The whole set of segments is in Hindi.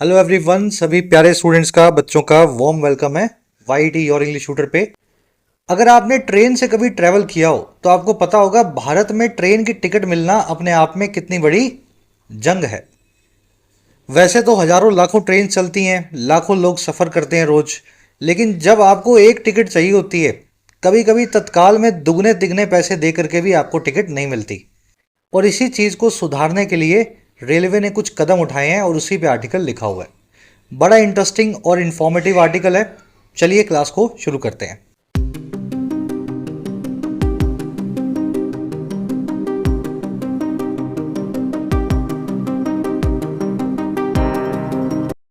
हेलो एवरीवन, सभी प्यारे स्टूडेंट्स का बच्चों का वार्म वेलकम है वाईटी योर इंग्लिश शूटर पे। अगर आपने ट्रेन से कभी ट्रैवल किया हो तो आपको पता होगा भारत में ट्रेन की टिकट मिलना अपने आप में कितनी बड़ी जंग है। वैसे तो हजारों लाखों ट्रेन चलती हैं, लाखों लोग सफ़र करते हैं रोज, लेकिन जब आपको एक टिकट चाहिए होती है, कभी कभी तत्काल में दुगने तिगने पैसे दे करके भी आपको टिकट नहीं मिलती। और इसी चीज़ को सुधारने के लिए रेलवे ने कुछ कदम उठाए हैं और उसी पे आर्टिकल लिखा हुआ है। बड़ा इंटरेस्टिंग और इन्फॉर्मेटिव आर्टिकल है। चलिए क्लास को शुरू करते हैं।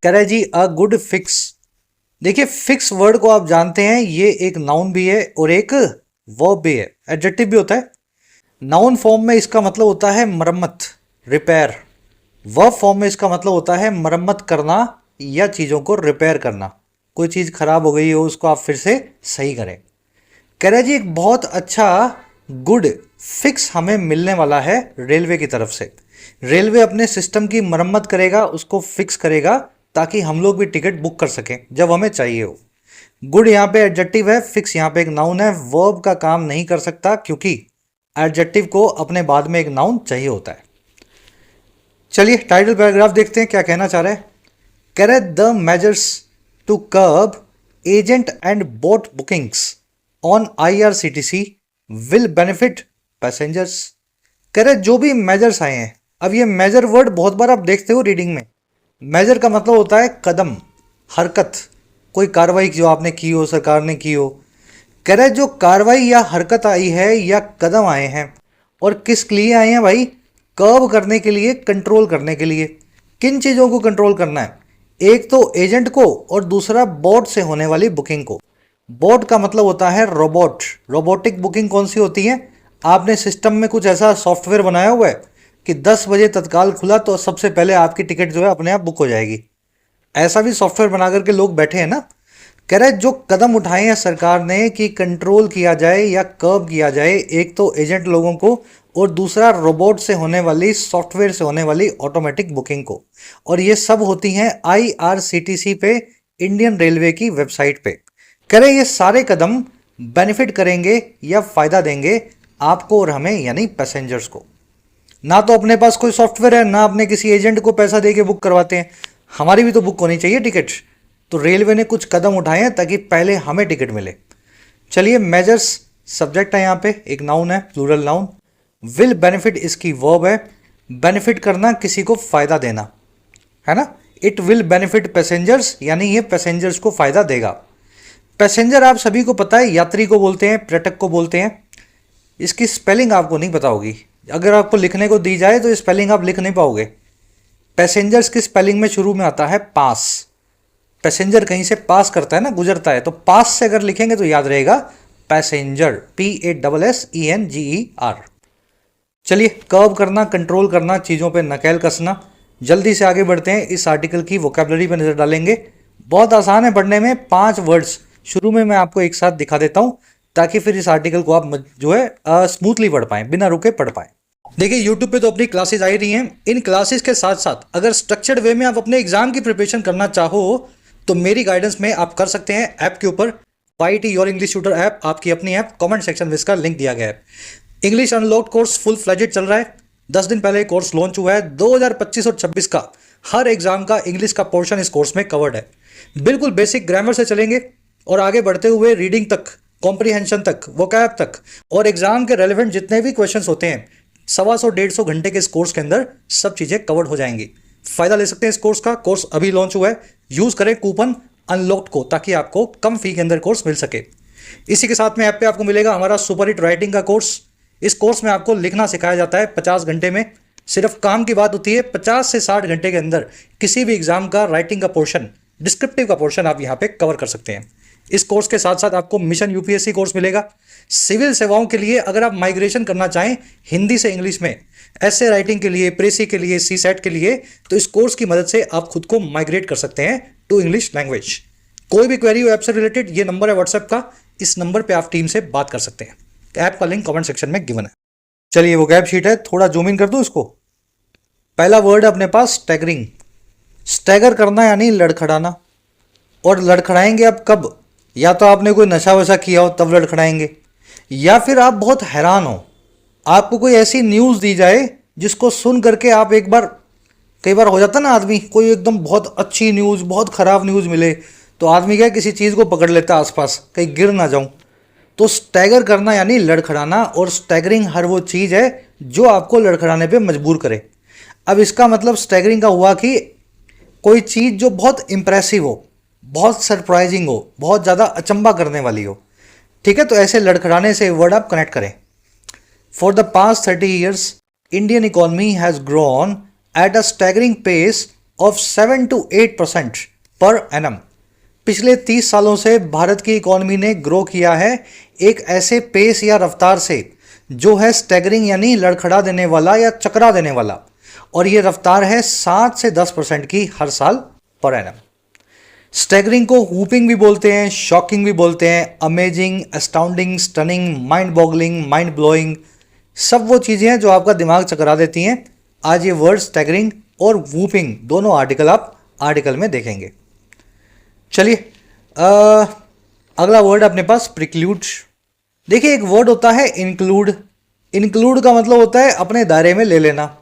कह रहा है जी अ गुड फिक्स। देखिए, फिक्स वर्ड को आप जानते हैं, ये एक नाउन भी है और एक वर्ब भी है, एडजेक्टिव भी होता है। नाउन फॉर्म में इसका मतलब होता है मरम्मत, रिपेयर। वर्ब फॉर्म में इसका मतलब होता है मरम्मत करना या चीज़ों को रिपेयर करना। कोई चीज़ खराब हो गई हो, उसको आप फिर से सही करें। कह रहे जी एक बहुत अच्छा गुड फिक्स हमें मिलने वाला है रेलवे की तरफ से। रेलवे अपने सिस्टम की मरम्मत करेगा, उसको फिक्स करेगा ताकि हम लोग भी टिकट बुक कर सकें जब हमें चाहिए हो। गुड यहाँ पे एडजेक्टिव है, फिक्स यहाँ पे एक नाउन है। वर्ब का काम नहीं कर सकता क्योंकि एडजेक्टिव को अपने बाद में एक नाउन चाहिए होता है। चलिए टाइटल पैराग्राफ देखते हैं क्या कहना चाह रहा है। कह रहे the measures to curb agent and bot bookings on IRCTC will benefit passengers. कह रहे जो भी मेजर्स आए हैं, अब ये मेजर वर्ड बहुत बार आप देखते हो रीडिंग में। मेजर का मतलब होता है कदम, हरकत, कोई कार्रवाई जो आपने की हो, सरकार ने की हो। कह रहे जो कार्रवाई या हरकत आई है या कदम आए हैं, और किस लिए आए हैं भाई? कर्व करने के लिए, कंट्रोल करने के लिए। किन चीज़ों को कंट्रोल करना है? एक तो एजेंट को और दूसरा बोट से होने वाली बुकिंग को। बोट का मतलब होता है रोबोट। रोबोटिक बुकिंग कौन सी होती है? आपने सिस्टम में कुछ ऐसा सॉफ्टवेयर बनाया हुआ है कि 10 बजे तत्काल खुला तो सबसे पहले आपकी टिकट जो है अपने आप बुक हो जाएगी। ऐसा भी सॉफ्टवेयर बना करके लोग बैठे हैं ना। कह रहे जो कदम उठाए हैं सरकार ने कि कंट्रोल किया जाए या कर्व किया जाए, एक तो एजेंट लोगों को और दूसरा रोबोट से होने वाली, सॉफ्टवेयर से होने वाली ऑटोमेटिक बुकिंग को। और ये सब होती हैं IRCTC पे, इंडियन रेलवे की वेबसाइट पे। कह रहे ये सारे कदम बेनिफिट करेंगे या फायदा देंगे आपको और हमें, यानी पैसेंजर्स को। ना तो अपने पास कोई सॉफ्टवेयर है, ना अपने किसी एजेंट को पैसा दे के बुक करवाते हैं। हमारी भी तो बुक होनी चाहिए टिकट। तो रेलवे ने कुछ कदम उठाए हैं ताकि पहले हमें टिकट मिले। चलिए, मेजर्स सब्जेक्ट है, यहाँ पे एक नाउन है, प्लूरल नाउन। विल बेनिफिट इसकी वर्ब है। बेनिफिट करना, किसी को फायदा देना, है ना। इट विल बेनिफिट पैसेंजर्स, यानी ये पैसेंजर्स को फायदा देगा। पैसेंजर आप सभी को पता है, यात्री को बोलते हैं, पर्यटक को बोलते हैं। इसकी स्पेलिंग आपको नहीं पता होगी। अगर आपको लिखने को दी जाए तो स्पेलिंग आप लिख नहीं पाओगे। पैसेंजर्स की स्पेलिंग में शुरू में आता है पास। पैसेंजर कहीं से पास करता है ना, गुजरता है, तो पास से अगर लिखेंगे तो याद रहेगा पैसेंजर, PASSENGER। चलिए, कर्व करना, कंट्रोल करना, चीज़ों पे नकेल कसना। जल्दी से आगे बढ़ते हैं, इस आर्टिकल की वोकैबुलरी पर नजर डालेंगे। बहुत आसान है पढ़ने में। 5 वर्ड्स शुरू में मैं आपको एक साथ दिखा देता हूं ताकि फिर इस आर्टिकल को आप जो है स्मूथली पढ़ पाएं, बिना रुके पढ़ पाएं। देखिए, यूट्यूब पे तो अपनी क्लासेस आ ही रही हैं। इन क्लासेस के साथ साथ अगर स्ट्रक्चर्ड वे में आप अपने एग्जाम की प्रिपरेशन करना चाहो तो मेरी गाइडेंस में आप कर सकते हैं। ऐप के ऊपर Y T your English shooter app, आपकी अपनी ऐप, कमेंट सेक्शन में इसका लिंक दिया गया है। English unlocked course full fledged चल रहा है। 10 दिन पहले कोर्स लॉन्च हुआ है। 2025 और 26 का हर एग्जाम का इंग्लिश का पोर्शन इस कोर्स में कवर्ड है। बिल्कुल बेसिक ग्रामर से चलेंगे और आगे बढ़ते हुए रीडिंग तक, कॉम्प्रीहेंशन तक, वोकैब तक, और एग्जाम के रेलिवेंट जितने भी क्वेश्चंस होते हैं, 125-150 घंटे के इस कोर्स के अंदर सब चीज़ें कवर्ड हो जाएंगी। फायदा ले सकते हैं इस कोर्स का। कोर्स अभी लॉन्च हुआ है। यूज़ करें कूपन अनलॉक्ड को ताकि आपको कम फी के अंदर कोर्स मिल सके। इसी के साथ में ऐप पे आपको मिलेगा हमारा सुपर हिट राइटिंग का कोर्स। इस कोर्स में आपको लिखना सिखाया जाता है 50 घंटे में। सिर्फ काम की बात होती है, 50 से 60 घंटे के अंदर किसी भी एग्जाम का राइटिंग का पोर्शन, डिस्क्रिप्टिव का पोर्शन आप यहाँ पे कवर कर सकते हैं। इस कोर्स के साथ साथ आपको मिशन UPSC कोर्स मिलेगा। सिविल सेवाओं के लिए अगर आप माइग्रेशन करना चाहें हिंदी से इंग्लिश में, ऐसे राइटिंग के लिए, प्रेसी के लिए, CSET के लिए, तो इस कोर्स की मदद से आप खुद को माइग्रेट कर सकते हैं टू इंग्लिश लैंग्वेज। कोई भी क्वेरी हो ऐप से रिलेटेड, ये नंबर है व्हाट्सएप का, इस नंबर पे आप टीम से बात कर सकते हैं। ऐप का लिंक कमेंट सेक्शन में गिवन है। चलिए, वो गैप शीट है, थोड़ा जूम इन कर दूं इसको। पहला वर्ड है अपने पास स्टैगरिंग। स्टैगर करना यानी लड़खड़ाना। और लड़खड़ाएंगे आप कब? या तो आपने कोई नशा वशा किया हो तब लड़खड़ाएंगे, या फिर आप बहुत हैरान हो, आपको कोई ऐसी न्यूज़ दी जाए जिसको सुन करके आप एक बार, कई बार हो जाता ना आदमी, कोई एकदम बहुत अच्छी न्यूज़, बहुत ख़राब न्यूज़ मिले तो आदमी क्या है, किसी चीज़ को पकड़ लेता है आसपास, कहीं गिर ना जाऊं। तो स्टैगर करना यानी लड़खड़ाना, और स्टैगरिंग हर वो चीज़ है जो आपको लड़खड़ाने पे मजबूर करे। अब इसका मतलब स्टैगरिंग का हुआ कि कोई चीज़ जो बहुत इंप्रेसिव हो, बहुत सरप्राइजिंग हो, बहुत ज़्यादा अचंभा करने वाली हो। ठीक है, तो ऐसे लड़खड़ाने से वर्ड आप कनेक्ट करें। For the past 30 years Indian economy has grown at a staggering pace of 7 to 8% per annum. पिछले 30 सालों से भारत की इकोनॉमी ने ग्रो किया है एक ऐसे पेस या रफ्तार से जो है स्टैगरिंग यानी लड़खड़ा देने वाला या चकरा देने वाला, और ये रफ्तार है 7 से 10% की हर साल पर एनम। स्टैगरिंग को हुपिंग भी बोलते हैं, शॉकिंग भी बोलते हैं, amazing, astounding, stunning, mind boggling, mind blowing, सब वो चीज़ें हैं जो आपका दिमाग चकरा देती हैं। आज ये वर्ड स्टैगरिंग और वूपिंग दोनों आर्टिकल आप आर्टिकल में देखेंगे। चलिए अगला वर्ड अपने पास प्रिक्लूड। देखिए, एक वर्ड होता है इंक्लूड। इंक्लूड का मतलब होता है अपने दायरे में ले लेना।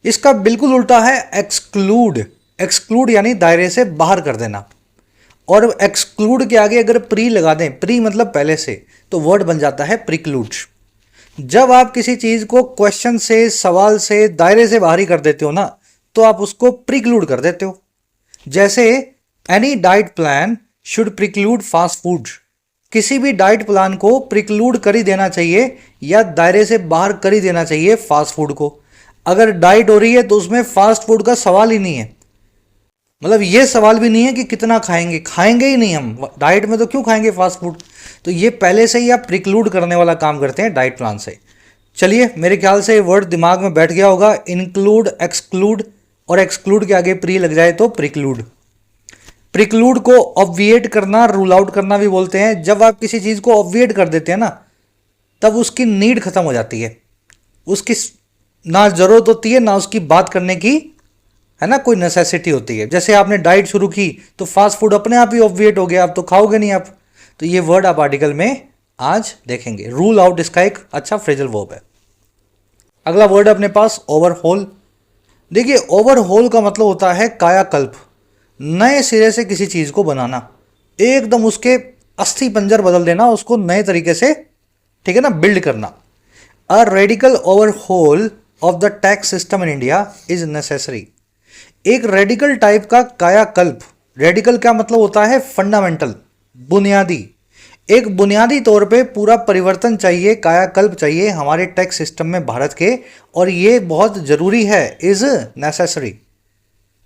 इसका बिल्कुल उल्टा है एक्सक्लूड। एक्सक्लूड यानी दायरे से बाहर कर देना। और एक्सक्लूड के आगे अगर प्री लगा दें, प्री मतलब पहले से, तो वर्ड बन जाता है प्रिक्लूड। जब आप किसी चीज़ को क्वेश्चन से, सवाल से, दायरे से बाहर ही कर देते हो ना, तो आप उसको प्रिक्लूड कर देते हो। जैसे any diet plan should preclude fast food. किसी भी डाइट प्लान को प्रिक्लूड कर ही देना चाहिए या दायरे से बाहर कर ही देना चाहिए फास्ट फूड को। अगर डाइट हो रही है तो उसमें फास्ट फूड का सवाल ही नहीं है। मतलब ये सवाल भी नहीं है कि कितना खाएंगे, खाएंगे ही नहीं हम, डाइट में तो क्यों खाएंगे फास्ट फूड। तो ये पहले से ही आप प्रिक्लूड करने वाला काम करते हैं डाइट प्लान से। चलिए, मेरे ख्याल से ये वर्ड दिमाग में बैठ गया होगा, इंक्लूड, एक्सक्लूड, और एक्सक्लूड के आगे प्री लग जाए तो प्रिक्लूड। प्रिक्लूड को ऑब्विएट करना, रूल आउट करना भी बोलते हैं। जब आप किसी चीज़ को ऑब्विएट कर देते हैं ना, तब उसकी नीड खत्म हो जाती है, उसकी ना ज़रूरत होती है ना उसकी बात करने की, है ना, कोई नेसेसिटी होती है। जैसे आपने डाइट शुरू की तो फास्ट फूड अपने आप ही ऑब्विएट हो गया, आप तो खाओगे नहीं आप। तो ये वर्ड आप आर्टिकल में आज देखेंगे। रूल आउट इसका एक अच्छा फ्रेजल वर्ब है। अगला वर्ड अपने पास ओवरहोल। देखिए, ओवरहोल का मतलब होता है कायाकल्प, नए सिरे से किसी चीज़ को बनाना, एकदम उसके अस्थि पंजर बदल देना, उसको नए तरीके से, ठीक है ना, बिल्ड करना। A radical overhaul of the tax system in India is necessary. एक रेडिकल टाइप का कायाकल्प, रेडिकल क्या मतलब होता है, फंडामेंटल, बुनियादी। एक बुनियादी तौर पे पूरा परिवर्तन चाहिए, कायाकल्प चाहिए हमारे टैक्स सिस्टम में भारत के, और ये बहुत ज़रूरी है, इज़ नेसेसरी।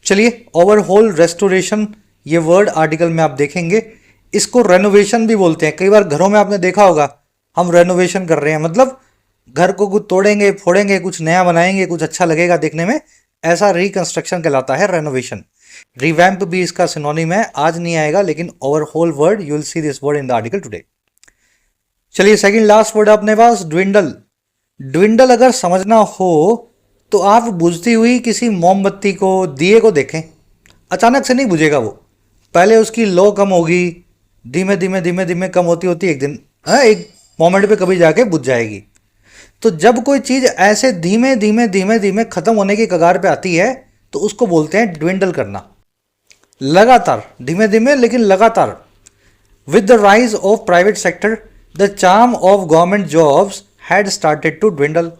चलिए, ओवरहोल, रेस्टोरेशन, ये वर्ड आर्टिकल में आप देखेंगे। इसको रेनोवेशन भी बोलते हैं। कई बार घरों में आपने देखा होगा, हम रेनोवेशन कर रहे हैं, मतलब घर को कुछ तोड़ेंगे, फोड़ेंगे, कुछ नया बनाएंगे, कुछ अच्छा लगेगा देखने में, ऐसा रिकंस्ट्रक्शन कहलाता है रेनोवेशन। रिवैम्प भी इसका सिनोनिम है, आज नहीं आएगा, लेकिन overhaul word you will see this word in the article today. चलिए, सेकंड लास्ट वर्ड अपने पास ड्विंडल। ड्विंडल अगर समझना हो तो आप बुझती हुई किसी मोमबत्ती को, दिए को देखें। अचानक से नहीं बुझेगा वो, पहले उसकी लो कम होगी, धीमे धीमे धीमे धीमे कम होती होती एक दिन, एक मोमेंट पे कभी जाके बुझ जाएगी। तो जब कोई चीज़ ऐसे धीमे धीमे धीमे धीमे खत्म होने की कगार पे आती है तो उसको बोलते हैं ड्विंडल करना। लगातार, धीमे धीमे लेकिन लगातार। With the rise of private sector the charm of government jobs had started to dwindle.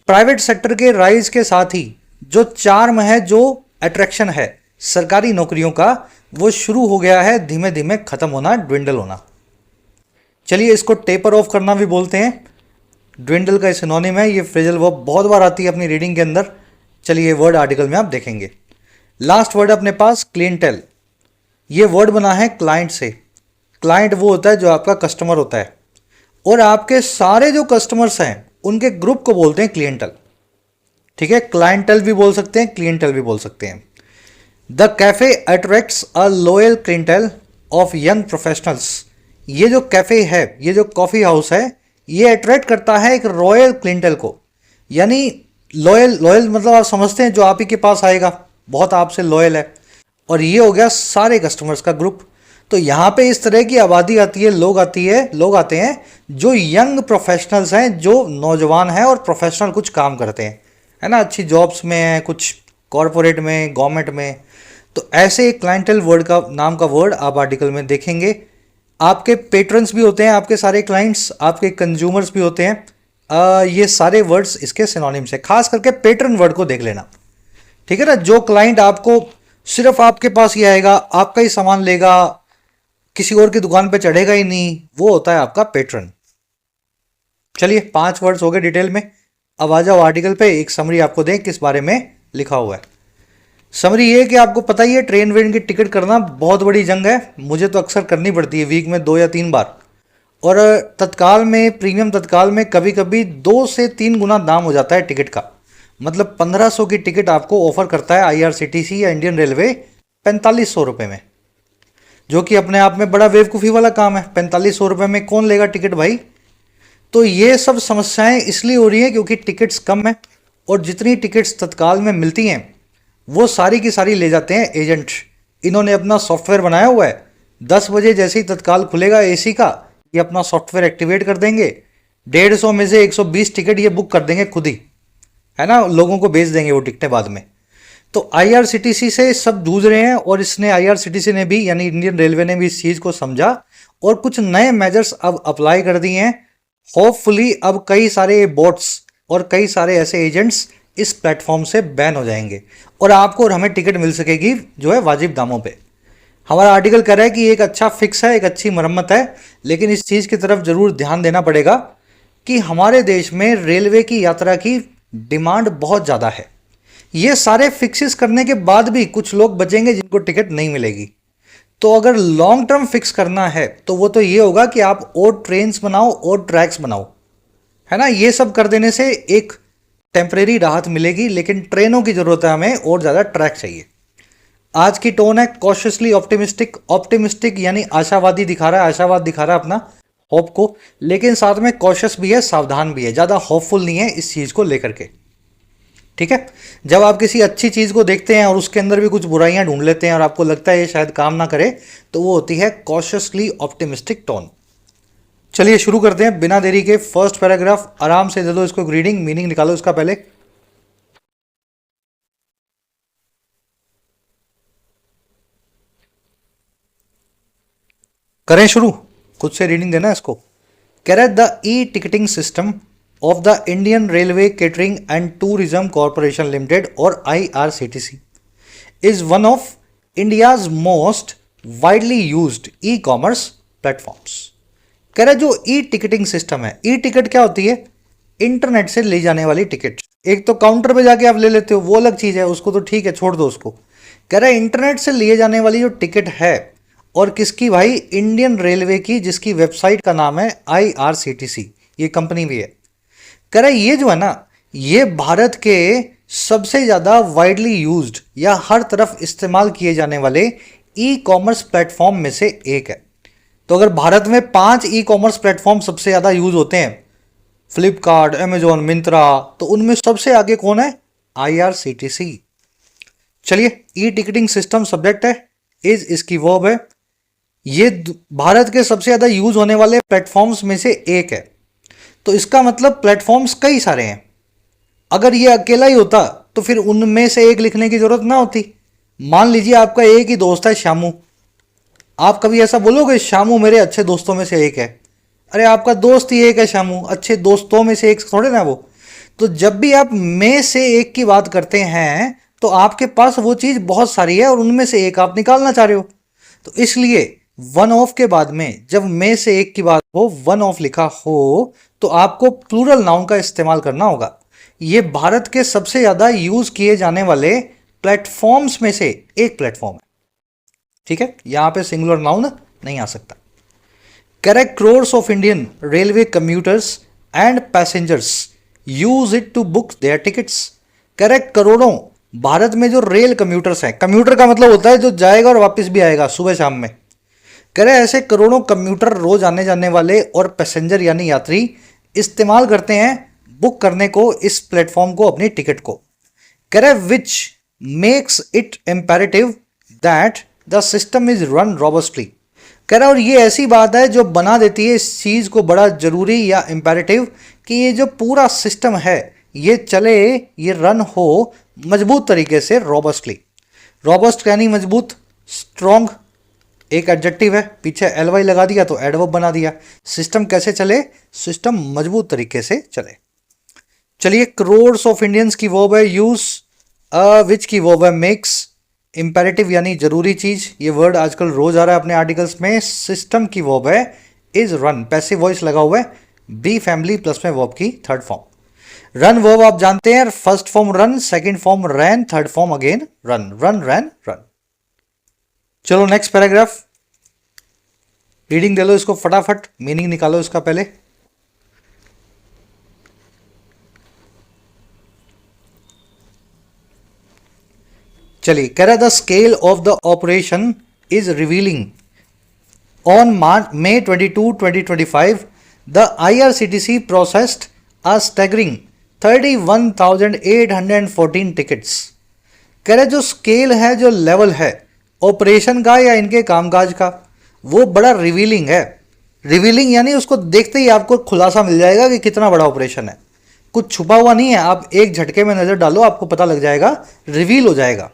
Private sector के राइज के साथ ही जो चार्म है, जो अट्रैक्शन है सरकारी नौकरियों का, वो शुरू हो गया है धीमे धीमे खत्म होना, ड्विंडल होना। चलिए, इसको टेपर ऑफ करना भी बोलते हैं। ड्विंडल का सिनोनिम है, ये फ्रेजल वर्ब बहुत बार आती है अपनी रीडिंग के अंदर। चलिए, ये वर्ड आर्टिकल में आप देखेंगे। लास्ट वर्ड अपने पास क्लिएंटेल। ये वर्ड बना है क्लाइंट से। क्लाइंट वो होता है जो आपका कस्टमर होता है, और आपके सारे जो कस्टमर्स हैं उनके ग्रुप को बोलते हैं क्लिएंटल। ठीक है, क्लाइंटल भी बोल सकते हैं, क्लिएंटल भी बोल सकते हैं। The cafe attracts a loyal clientele of young professionals. ये जो कैफे है, ये जो कॉफ़ी हाउस है, ये अट्रैक्ट करता है एक रॉयल क्लिएंटल को। यानी लॉयल, लॉयल मतलब आप समझते हैं जो आप ही के पास आएगा, बहुत आपसे लॉयल है। और ये हो गया सारे कस्टमर्स का ग्रुप। तो यहाँ पे इस तरह की आबादी आती है, लोग आते हैं जो यंग प्रोफेशनल्स हैं, जो नौजवान हैं और प्रोफेशनल कुछ काम करते हैं, है ना, अच्छी जॉब्स में हैं, कुछ कॉरपोरेट में, गवर्नमेंट में। तो ऐसे एक क्लाइंटल वर्ड का नाम का वर्ड आप आर्टिकल में देखेंगे। आपके पेट्रन्स भी होते हैं, आपके सारे क्लाइंट्स, आपके कंज्यूमर्स भी होते हैं। ये सारे वर्ड्स इसके सिनोनिम्स है। खास करके पेट्रन वर्ड को देख लेना, ठीक है ना। जो क्लाइंट आपको सिर्फ आपके पास ही आएगा, आपका ही सामान लेगा, किसी और की दुकान पे चढ़ेगा ही नहीं, वो होता है आपका पेट्रन। चलिए 5 वर्ड्स हो गए डिटेल में। अब आ जाओ आर्टिकल पे, एक समरी आपको दें किस बारे में लिखा हुआ है। समरी ये कि आपको पता ही है ट्रेन वेन की टिकट करना बहुत बड़ी जंग है। मुझे तो अक्सर करनी पड़ती है, वीक में 2 या 3 बार। और तत्काल में, प्रीमियम तत्काल में कभी कभी 2 से 3 गुना दाम हो जाता है टिकट का। मतलब 1500 की टिकट आपको ऑफर करता है IRCTC या इंडियन रेलवे 4500 रुपये में, जो कि अपने आप में बड़ा बेवकूफ़ी वाला काम है। 4500 रुपये में कौन लेगा टिकट भाई। तो ये सब समस्याएं इसलिए हो रही हैं क्योंकि टिकट्स कम है, और जितनी टिकट्स तत्काल में मिलती हैं वो सारी की सारी ले जाते हैं एजेंट। इन्होंने अपना सॉफ्टवेयर बनाया हुआ है, 10 बजे जैसे ही तत्काल खुलेगा AC का, ये अपना सॉफ्टवेयर एक्टिवेट कर देंगे, 150 में से 120 टिकट ये बुक कर देंगे खुद ही, है ना, लोगों को भेज देंगे वो टिकटें बाद में। तो IRCTC से सब जूझ रहे हैं, और इसने IRCTC ने भी, यानी इंडियन रेलवे ने भी इस चीज़ को समझा और कुछ नए मेजर्स अब अप्लाई कर दिए हैं। होपफुली अब कई सारे बोट्स और कई सारे ऐसे एजेंट्स इस प्लेटफॉर्म से बैन हो जाएंगे, और आपको और हमें टिकट मिल सकेगी जो है वाजिब दामों पे। हमारा आर्टिकल कह रहा है कि एक अच्छा फिक्स है, एक अच्छी मरम्मत है, लेकिन इस चीज़ की तरफ ज़रूर ध्यान देना पड़ेगा कि हमारे देश में रेलवे की यात्रा की डिमांड बहुत ज़्यादा है। ये सारे फिक्सेस करने के बाद भी कुछ लोग बचेंगे जिनको टिकट नहीं मिलेगी। तो अगर लॉन्ग टर्म फिक्स करना है तो वो तो ये होगा कि आप और ट्रेन्स बनाओ और ट्रैक्स बनाओ, है ना। ये सब कर देने से एक टेम्परेरी राहत मिलेगी, लेकिन ट्रेनों की ज़रूरत है हमें, और ज़्यादा ट्रैक चाहिए। आज की टोन है कॉशियसली ऑप्टिमिस्टिक। ऑप्टिमिस्टिक यानी आशावादी दिखा रहा है, आशावाद दिखा रहा है अपना, होप को, लेकिन साथ में कॉशियस भी है, सावधान भी है, ज़्यादा होपफुल नहीं है इस चीज़ को लेकर के, ठीक है। जब आप किसी अच्छी चीज़ को देखते हैं और उसके अंदर भी कुछ बुराइयां ढूंढ लेते हैं और आपको लगता है ये शायद काम ना करे, तो वो होती है कॉशियसली ऑप्टिमिस्टिक टोन। चलिए शुरू करते हैं बिना देरी के। फर्स्ट पैराग्राफ आराम से दे दो इसको रीडिंग, मीनिंग निकालो इसका पहले। करें शुरू, खुद से रीडिंग देना इसको। कह रहा है the E ticketing system of the Indian Railway Catering and Tourism Corporation Limited or IRCTC is one of India's most widely used e-commerce platforms। कह रहा है जो ई टिकटिंग सिस्टम है, ई टिकट क्या होती है, इंटरनेट से ले जाने वाली टिकट। एक तो काउंटर पे जाके आप ले लेते हो, वो अलग चीज़ है, उसको तो ठीक है, छोड़ दो उसको। कह रहा है इंटरनेट से लिए जाने वाली जो टिकट है, और किसकी भाई, इंडियन रेलवे की, जिसकी वेबसाइट का नाम है IRCTC, ये कंपनी भी है। कह रहा है ये जो है ना, ये भारत के सबसे ज़्यादा वाइडली यूज्ड या हर तरफ इस्तेमाल किए जाने वाले ई कॉमर्स प्लेटफॉर्म में से एक है। तो अगर भारत में 5 ई कॉमर्स प्लेटफॉर्म सबसे ज़्यादा यूज होते हैं, फ्लिपकार्ट, अमेजोन, मिंत्रा, तो उनमें सबसे आगे कौन है, IRCTC। चलिए, ई टिकटिंग सिस्टम सब्जेक्ट है, इज इसकी वर्ब है। ये भारत के सबसे ज़्यादा यूज होने वाले प्लेटफॉर्म्स में से एक है। तो इसका मतलब प्लेटफॉर्म्स कई सारे हैं। अगर ये अकेला ही होता तो फिर उनमें से एक लिखने की जरूरत ना होती। मान लीजिए आपका एक ही दोस्त है शामू, आप कभी ऐसा बोलोगे शामू मेरे अच्छे दोस्तों में से एक है? अरे आपका दोस्त ही एक है शामू, अच्छे दोस्तों में से एक थोड़े ना वो। तो जब भी आप में से एक की बात करते हैं तो आपके पास वो चीज़ बहुत सारी है और उनमें से एक आप निकालना चाह रहे हो। तो इसलिए वन ऑफ के बाद में जब में से एक की बात हो, वन ऑफ लिखा हो, तो आपको प्लूरल नाउन का इस्तेमाल करना होगा। ये भारत के सबसे ज़्यादा यूज़ किए जाने वाले प्लेटफॉर्म्स में से एक प्लेटफॉर्म है, ठीक है। यहां पे सिंगुलर नाउन नहीं आ सकता। Correct, crores of Indian railway commuters and passengers use it to book their tickets. Correct, करोड़ों भारत में जो रेल कम्यूटर्स हैं, कम्यूटर का मतलब होता है जो जाएगा और वापस भी आएगा सुबह शाम में। कह रहे ऐसे करोड़ों कम्यूटर रोज आने जाने वाले और पैसेंजर यानी यात्री इस्तेमाल करते हैं बुक करने को, इस प्लेटफॉर्म को, अपनी टिकट को। कह रहे which makes it imperative that the system is run robustly. कह रहा और ये ऐसी बात है जो बना देती है इस चीज़ को बड़ा ज़रूरी या इम्पेरेटिव कि ये जो पूरा सिस्टम है ये चले, ये रन हो मजबूत तरीके से, रॉबस्टली। रॉबस्ट यानी मजबूत, स्ट्रॉन्ग एक एडजेक्टिव है, पीछे एल वाई लगा दिया तो एडवर्ब बना दिया। सिस्टम कैसे चले? सिस्टम मजबूत तरीके से चले। चलिए, करोड्स ऑफ इंडियंस की वर्ब है यूज, विच की वर्ब है मेक्स, इंपेरेटिव यानी जरूरी चीज, ये वर्ड आजकल रोज आ रहा है अपने आर्टिकल्स में। सिस्टम की वर्ब है इज रन, पैसिव वॉइस लगा हुआ है, बी फैमिली प्लस में वर्ब की थर्ड फॉर्म। रन वर्ब आप जानते हैं, first form run, second form ran, third form again run, run ran run. चलो नेक्स्ट पैराग्राफ, रीडिंग दे लो इसको फटाफट, मीनिंग निकालो इसका पहले। चलिए, कह रहा the scale of the operation is revealing. On May 22, 2025, the IRCTC processed a staggering 31,814 tickets. कह रहे जो स्केल है, जो लेवल है ऑपरेशन का या इनके कामकाज का, वो बड़ा रिवीलिंग है। रिवीलिंग यानी उसको देखते ही आपको खुलासा मिल जाएगा कि कितना बड़ा ऑपरेशन है, कुछ छुपा हुआ नहीं है। आप एक झटके में नज़र डालो, आपको पता लग जाएगा, रिवील हो जाएगा।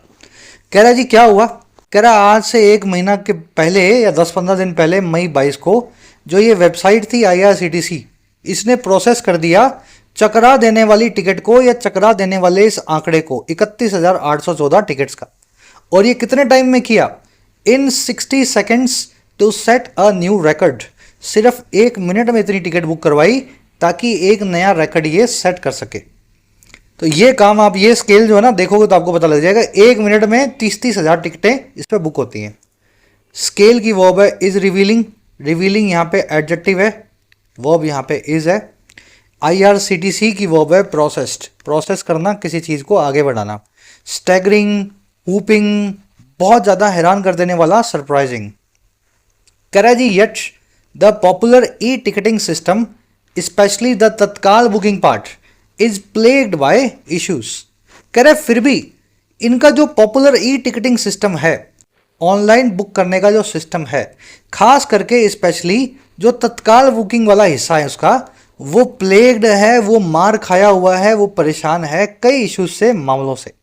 कह रहा जी क्या हुआ? कह रहा आज से एक महीना के पहले या 10-15 दिन पहले, मई 22 को, जो ये वेबसाइट थी IRCTC, इसने प्रोसेस कर दिया चकरा देने वाली टिकट को, या चकरा देने वाले इस आंकड़े को, 31,814 टिकट्स का। और ये कितने टाइम में किया? In 60 seconds to set a new record. सिर्फ 1 मिनट में इतनी टिकट बुक करवाई ताकि एक नया रिकॉर्ड ये सेट कर सके। तो ये काम आप, ये स्केल जो है ना, देखोगे तो आपको पता लग जाएगा। 1 मिनट में 30-30 हज़ार टिकटें इस पर बुक होती हैं। स्केल की वर्ब है इज रिवीलिंग, रिवीलिंग यहाँ पे एडजेक्टिव है, वर्ब यहाँ पे इज है। IRCTC की वर्ब है प्रोसेस्ड, प्रोसेस करना, किसी चीज़ को आगे बढ़ाना। स्टैगरिंग, हूपिंग, बहुत ज़्यादा हैरान कर देने वाला, सरप्राइजिंग। कह रहा है जी yet the popular e ticketing system specially the Tatkal booking part is plagued by issues. कह रहे फिर भी इनका जो पॉपुलर ई टिकटिंग सिस्टम है, ऑनलाइन बुक करने का जो सिस्टम है, खास करके स्पेशली जो तत्काल बुकिंग वाला हिस्सा है उसका, वो प्लेग्ड है, वो मार खाया हुआ है, वो परेशान है कई इश्यूज से, मामलों से।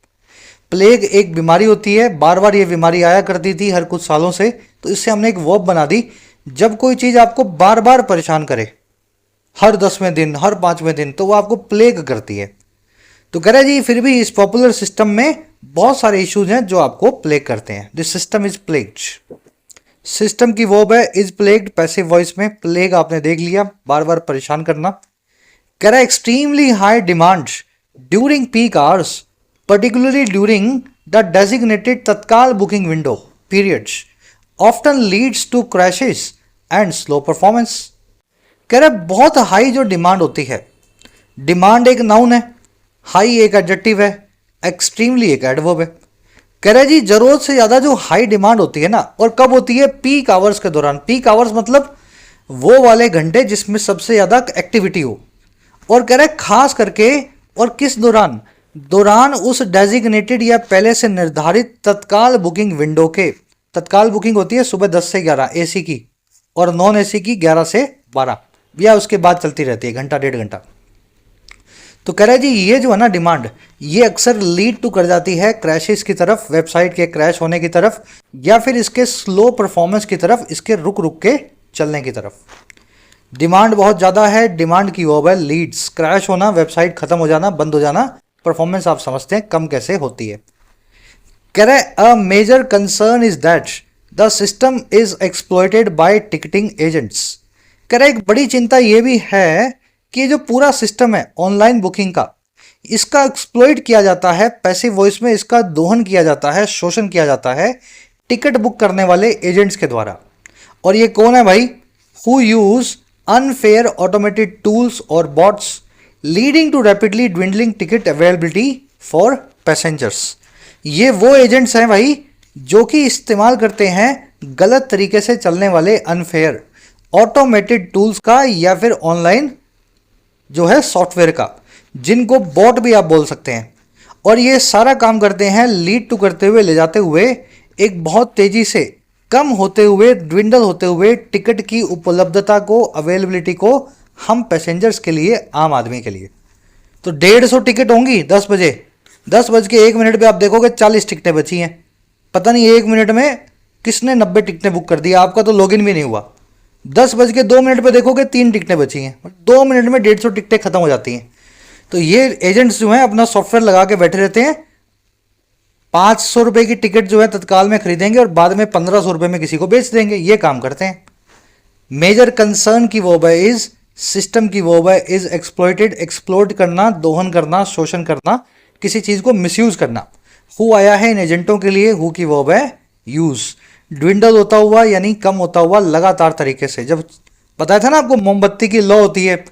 प्लेग एक बीमारी होती है, बार बार ये बीमारी आया करती थी हर कुछ सालों से, तो इससे हमने एक वर्ब बना दी, जब कोई चीज़ आपको बार बार परेशान करे, हर 10वें दिन, हर 5वें दिन, तो वो आपको प्लेग करती है। तो कह रहा जी फिर भी इस पॉपुलर सिस्टम में बहुत सारे इश्यूज हैं जो आपको प्लेग करते हैं। This system is plagued. System की वर्ब है इज प्लेग्ड, पैसिव वॉइस में। प्लेग आपने देख लिया, बार बार परेशान करना। कह रहा extremely high demand during peak hours, particularly during the designated तत्काल booking window periods, often leads to crashes and slow performance। कह रहे बहुत हाई जो डिमांड होती है, डिमांड एक नाउन है, हाई एक एडजेक्टिव है, एक्सट्रीमली एक एडवर्ब है। कह रहे जी जरूरत से ज़्यादा जो हाई डिमांड होती है ना, और कब होती है? पीक आवर्स के दौरान। पीक आवर्स मतलब वो वाले घंटे जिसमें सबसे ज़्यादा एक्टिविटी हो। और कह रहे खास करके, और किस दौरान? दौरान उस डेजिग्नेटेड या पहले से निर्धारित तत्काल बुकिंग विंडो के। तत्काल बुकिंग होती है सुबह 10 से 11 एसी की, और नॉन एसी की 11 से 12, या उसके बाद चलती रहती है घंटा 1.5 घंटा। तो कह रहे जी ये जो है ना डिमांड, ये अक्सर लीड टू कर जाती है क्रैशेस की तरफ, वेबसाइट के क्रैश होने की तरफ, या फिर इसके स्लो परफॉर्मेंस की तरफ, इसके रुक रुक के चलने की तरफ। डिमांड बहुत ज़्यादा है, डिमांड की वर्ब है लीड्स। क्रैश होना, वेबसाइट खत्म हो जाना, बंद हो जाना, परफॉर्मेंस आप समझते हैं कम कैसे होती है। कह रहे a major concern is that the system is exploited by ticketing agents. कह रहे एक बड़ी चिंता ये भी है कि ये जो पूरा सिस्टम है ऑनलाइन बुकिंग का, इसका एक्सप्लॉइट किया जाता है, पैसिव वॉइस में इसका दोहन किया जाता है, शोषण किया जाता है टिकट बुक करने वाले एजेंट्स के द्वारा। और ये कौन है भाई? Who use unfair automated tools और bots leading to rapidly dwindling ticket availability for passengers. ये वो एजेंट्स हैं भाई जो कि इस्तेमाल करते हैं गलत तरीके से चलने वाले अनफेयर ऑटोमेटेड टूल्स का, या फिर ऑनलाइन जो है सॉफ्टवेयर का, जिनको बॉट भी आप बोल सकते हैं। और ये सारा काम करते हैं लीड टू करते हुए, ले जाते हुए एक बहुत तेजी से कम होते हुए, ड्विंडल होते हुए टिकट की उपलब्धता को, अवेलेबिलिटी को हम पैसेंजर्स के लिए, आम आदमी के लिए। तो 150 टिकट होंगी 10 बजे, 10 बज के 1 मिनट पे आप देखोगे 40 टिकटें बची हैं। पता नहीं 1 मिनट में किसने 90 टिकटें बुक कर दी, आपका तो लॉगिन भी नहीं हुआ। 10 बज के 2 मिनट पे देखोगे 3 टिकटें बची हैं, 2 मिनट में 150 टिकटें खत्म हो जाती हैं। तो ये एजेंट्स जो हैं अपना सॉफ्टवेयर लगा के बैठे रहते हैं, 500 रुपए की टिकट जो है तत्काल में खरीदेंगे और बाद में 1500 रुपए में किसी को बेच देंगे, ये काम करते हैं। मेजर कंसर्न की वो इज सिस्टम की वो इज एक्सप्लॉइटेड, एक्सप्लोइट करना, दोहन करना, शोषण करना, किसी चीज को मिसयूज करना। हु आया है इन एजेंटों के लिए, हु की वो यूज। ड्विंडल होता हुआ यानी कम होता हुआ लगातार तरीके से, जब बताया था ना आपको मोमबत्ती की लौ होती है,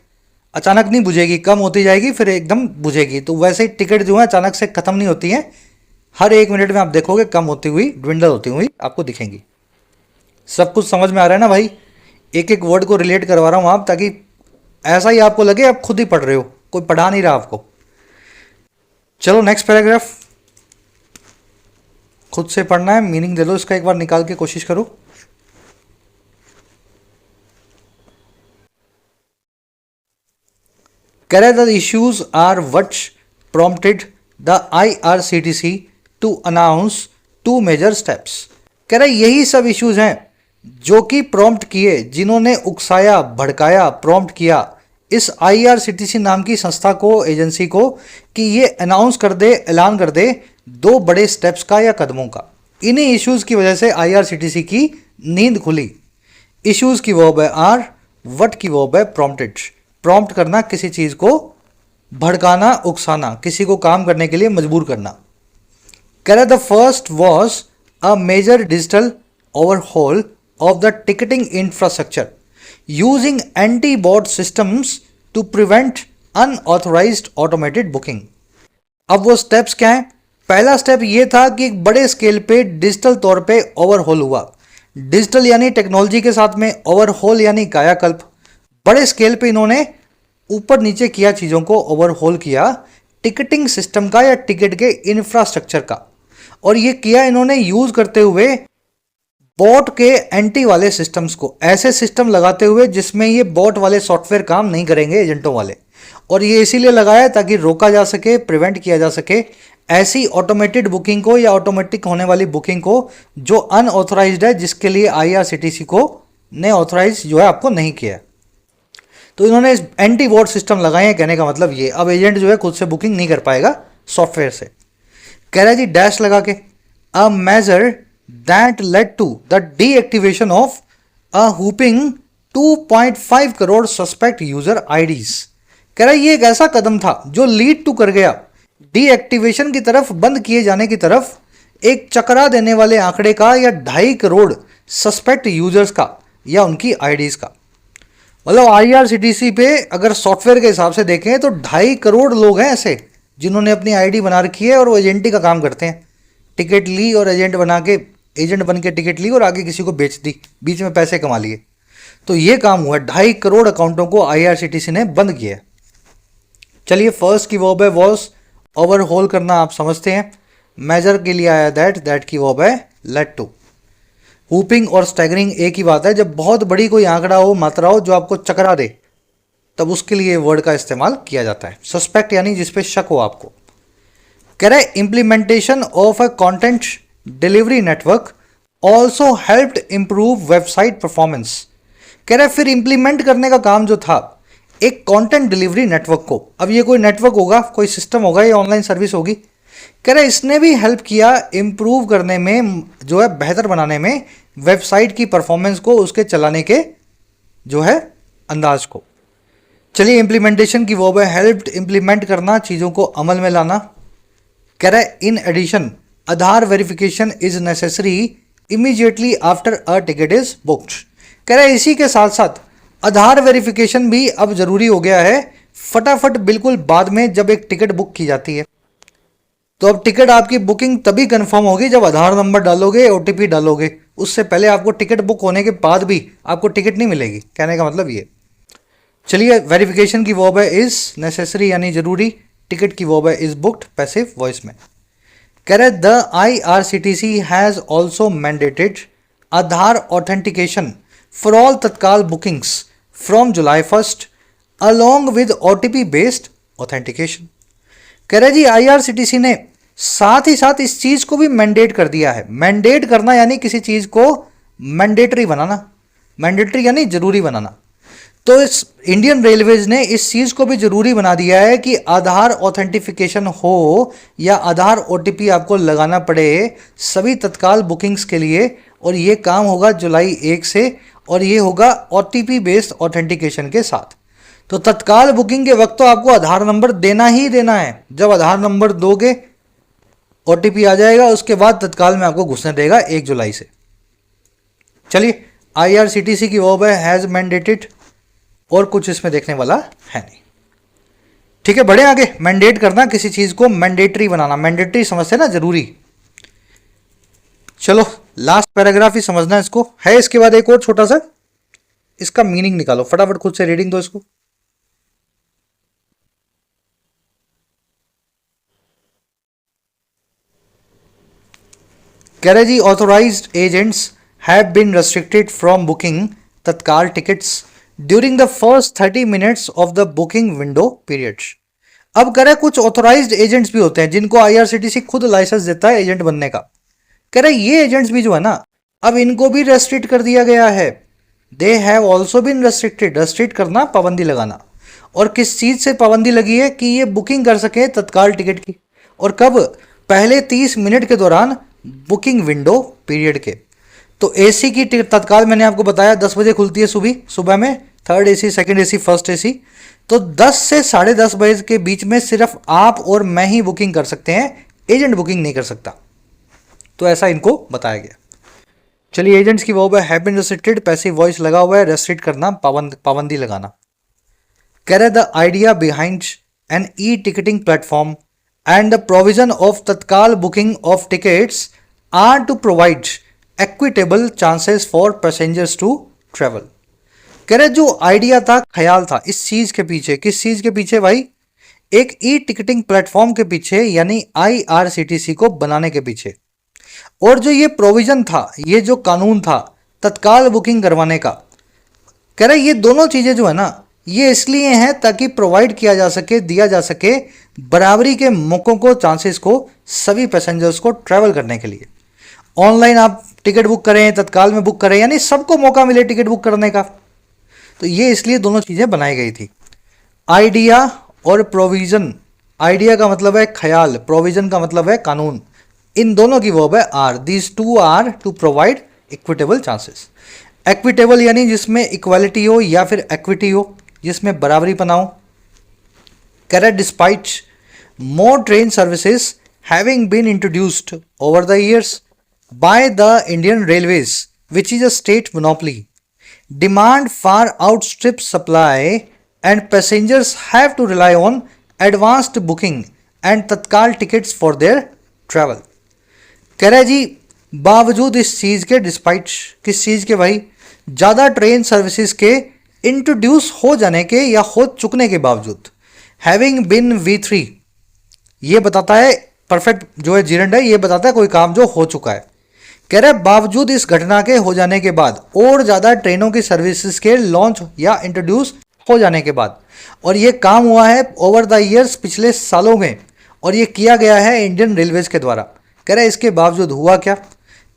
अचानक नहीं बुझेगी, कम होती जाएगी फिर एकदम बुझेगी, तो वैसे ही टिकट जो है अचानक से खत्म नहीं होती है, हर 1 मिनट में आप देखोगे कम होती हुई, ड्विंडल होती हुई आपको दिखेंगी। सब कुछ समझ में आ रहा है ना भाई? एक एक वर्ड को रिलेट करवा रहा हूं आप, ताकि ऐसा ही आपको लगे आप खुद ही पढ़ रहे हो, कोई पढ़ा नहीं रहा आपको। चलो नेक्स्ट पैराग्राफ, खुद से पढ़ना है, मीनिंग दे दो इसका, एक बार निकाल के कोशिश करो। The issues are what prompted the IRCTC to announce 2 major steps। कह रहे यही सब इश्यूज हैं जो कि प्रॉम्प्ट किए, जिन्होंने उकसाया, भड़काया, प्रॉम्प्ट किया इस IRCTC नाम की संस्था को, एजेंसी को, कि ये अनाउंस कर दे, ऐलान कर दे 2 बड़े स्टेप्स का या कदमों का। इन्हीं इश्यूज की वजह से IRCTC की नींद खुली। इश्यूज की वर्ब है आर, वट की वर्ब है प्रॉम्प्टेड। प्रॉम्प्ट करना, किसी चीज को भड़काना, उकसाना, किसी को काम करने के लिए मजबूर करना। कह रहे the first was a major digital overhaul of the ticketing infrastructure using anti bot systems to prevent unauthorised automated booking. अब वो स्टेप्स क्या हैं? पहला स्टेप ये था कि एक बड़े स्केल पे डिजिटल तौर पे ओवरहॉल हुआ। डिजिटल यानी टेक्नोलॉजी के साथ में, ओवरहॉल यानी कायाकल्प। बड़े स्केल पे इन्होंने ऊपर नीचे किया, चीज़ों को ओवरहॉल किया, टिकटिंग सिस्टम का या टिकट के इंफ्रास्ट्रक्चर का। और ये किया इन्होंने यूज करते हुए बॉट के एंटी वाले सिस्टम्स को, ऐसे सिस्टम लगाते हुए जिसमें ये बॉट वाले सॉफ्टवेयर काम नहीं करेंगे, एजेंटों वाले। और ये इसीलिए लगाया ताकि रोका जा सके, प्रिवेंट किया जा सके ऐसी ऑटोमेटेड बुकिंग को या ऑटोमेटिक होने वाली बुकिंग को जो अनऑथराइज्ड है, जिसके लिए IRCTC को ने ऑथराइज जो है आपको नहीं किया। तो इन्होंने एंटी बॉट सिस्टम लगाए हैं, कहने का मतलब ये, अब एजेंट जो है खुद से बुकिंग नहीं कर पाएगा सॉफ्टवेयर से। कह रहा है जी डैश लगा के, a measure that led to the deactivation of a whopping 2.5 crore suspect user IDs. कह रहा है ये एक ऐसा कदम था जो लीड टू कर गया डीएक्टिवेशन की तरफ, बंद किए जाने की तरफ, एक चकरा देने वाले आंकड़े का या 2.5 करोड़ सस्पेक्ट यूजर्स का या उनकी आईडीज का। मतलब IRCTC पे अगर सॉफ्टवेयर के हिसाब से देखें तो 2.5 करोड़ लोग हैं ऐसे जिन्होंने अपनी आईडी बना रखी है और वो एजेंटी का काम करते हैं। टिकट ली और एजेंट बना के, एजेंट बन के टिकट ली और आगे किसी को बेच दी, बीच में पैसे कमा लिए। तो ये काम हुआ, 2.5 करोड़ अकाउंटों को IRCTC ने बंद किया। चलिए फर्स्ट की वर्ब है वॉज, ओवरहॉल करना आप समझते हैं। मेजर के लिए आया दैट की वर्ब है लेड टू। हुपिंग और स्टैगरिंग एक ही बात है, जब बहुत बड़ी कोई आंकड़ा हो, मात्रा हो जो आपको चकरा दे, तब उसके लिए वर्ड का इस्तेमाल किया जाता है। सस्पेक्ट यानी जिस पे शक हो आपको। कह रहे implementation of a content delivery network also helped improve website performance. कह रहे फिर इंप्लीमेंट करने का काम जो था एक कंटेंट डिलीवरी नेटवर्क को, अब ये कोई नेटवर्क होगा, कोई सिस्टम होगा, ये ऑनलाइन सर्विस होगी। कह रहे इसने भी हेल्प किया इंप्रूव करने में, जो है बेहतर बनाने में वेबसाइट की परफॉर्मेंस को, उसके चलाने के जो है अंदाज को। चलिए इंप्लीमेंटेशन की वर्ब है हेल्प्ड, इंप्लीमेंट करना, चीज़ों को अमल में लाना। कह रहा है in addition Aadhaar verification is necessary immediately after a ticket is booked. कह रहा है इसी के साथ साथ आधार वेरिफिकेशन भी अब जरूरी हो गया है, फटाफट बिल्कुल बाद में जब एक टिकट बुक की जाती है। तो अब टिकट आपकी बुकिंग तभी कंफर्म होगी जब आधार नंबर डालोगे, OTP डालोगे। उससे पहले आपको टिकट बुक होने के बाद भी आपको टिकट नहीं मिलेगी, कहने का मतलब ये। चलिए वेरिफिकेशन की वर्ब है इज नेसेसरी यानी जरूरी, टिकट की वर्ब है इज बुक्ड पैसिव वॉइस में। कह रहे the IRCTC has also mandated Aadhaar authentication for all Tatkal bookings from July 1 along with OTP based authentication. कह रहे जी IRCTC ने साथ ही साथ इस चीज को भी मैंडेट कर दिया है। मैंडेट करना यानी किसी चीज को मैंडेटरी बनाना, मैंडेटरी यानी जरूरी बनाना। तो इस इंडियन रेलवेज ने इस चीज को भी जरूरी बना दिया है कि आधार ऑथेंटिफिकेशन हो या आधार OTP आपको लगाना पड़े सभी तत्काल बुकिंग्स के लिए, और ये काम होगा जुलाई 1 से, और ये होगा OTP बेस्ड ऑथेंटिकेशन के साथ। तो तत्काल बुकिंग के वक्त तो आपको आधार नंबर देना ही देना है। जब आधार नंबर दोगे OTP आ जाएगा, उसके बाद तत्काल में आपको घुसने देगा 1 जुलाई से। चलिए IRCTC की वर्ब है हैज मैंडेटेड, और कुछ इसमें देखने वाला है नहीं। ठीक है, बढ़े आगे। मैंडेट करना, किसी चीज को मैंडेटरी बनाना, मैंडेटरी समझते ना, जरूरी। चलो लास्ट पैराग्राफ ही समझना इसको है, इसके बाद एक और छोटा सा इसका मीनिंग निकालो, फटाफट खुद से रीडिंग दो इसको। कह रहे जी authorised agents have been restricted from booking Tatkal tickets during the first 30 minutes of the booking window periods. अब कह रहे कुछ ऑथोराइज्ड एजेंट्स भी होते हैं जिनको IRCTC खुद लाइसेंस देता है एजेंट बनने का। कह रहे ये एजेंट्स भी जो है ना, अब इनको भी रेस्ट्रिक्ट कर दिया गया है। They have also been restricted, restrict करना, पाबंदी लगाना। और किस चीज से पाबंदी लगी है कि ये बुकिंग कर सके तत्काल टिकट की, और कब, पहले 30 मिनट के दौरान बुकिंग विंडो पीरियड के। तो AC की टिकट तत्काल मैंने आपको बताया 10 बजे खुलती है सुबह में, third AC, second AC, first AC। तो 10 से 10:30 बजे के बीच में सिर्फ आप और मैं ही बुकिंग कर सकते हैं, एजेंट बुकिंग नहीं कर सकता। तो ऐसा इनको बताया गया। चलिए एजेंट्स की वर्ब है have been restricted, passive voice लगा हुआ है, रेस्ट्रिक्ट करना, पाबंदी लगाना। कह रहे the idea behind an ticketing platform and the provision of Tatkal booking of tickets are to provide equitable chances for passengers to travel। कह रहे जो आइडिया था, ख्याल था इस चीज के पीछे, किस चीज के पीछे भाई, एक टिकटिंग प्लेटफॉर्म के पीछे, यानी IRCTC को बनाने के पीछे। और जो ये प्रोविजन था, ये जो कानून था तत्काल बुकिंग करवाने का, कह रहे ये दोनों चीजें जो है ना, ये इसलिए हैं ताकि प्रोवाइड किया जा सके, दिया जा सके बराबरी के मौकों को, चांसेस को सभी पैसेंजर्स को ट्रैवल करने के लिए। ऑनलाइन आप टिकट बुक करें, तत्काल में बुक करें, यानी सबको मौका मिले टिकट बुक करने का। तो ये इसलिए दोनों चीजें बनाई गई थी, आइडिया और प्रोविजन। आइडिया का मतलब है ख्याल, प्रोविजन का मतलब है कानून। इन दोनों की वर्ब है are, these two are to provide equitable chances. Equitable यानी जिसमें इक्वालिटी हो या फिर इक्विटी हो, जिसमें बराबरी पना हो। कह रहे despite more train services having been introduced over the years by the Indian Railways, which is a state monopoly, demand far outstrips supply and passengers have to rely on advanced booking and तत्काल tickets for their travel। कह रहे जी बावजूद इस चीज़ के, डिस्पाइट किस चीज़ के भाई, ज़्यादा ट्रेन सर्विसेज के इंट्रोड्यूस हो जाने के या हो चुकने के बावजूद, हैविंग बिन V3 ये बताता है, परफेक्ट जो है जीरेंड है, ये बताता है कोई काम जो हो चुका है। कह रहे बावजूद इस घटना के हो जाने के बाद, और ज़्यादा ट्रेनों की सर्विसेज के लॉन्च या इंट्रोड्यूस हो जाने के बाद, और ये काम हुआ है ओवर द ईयर्स, पिछले सालों में, और ये किया गया है इंडियन रेलवेज के द्वारा। कह रहे इसके बावजूद हुआ क्या,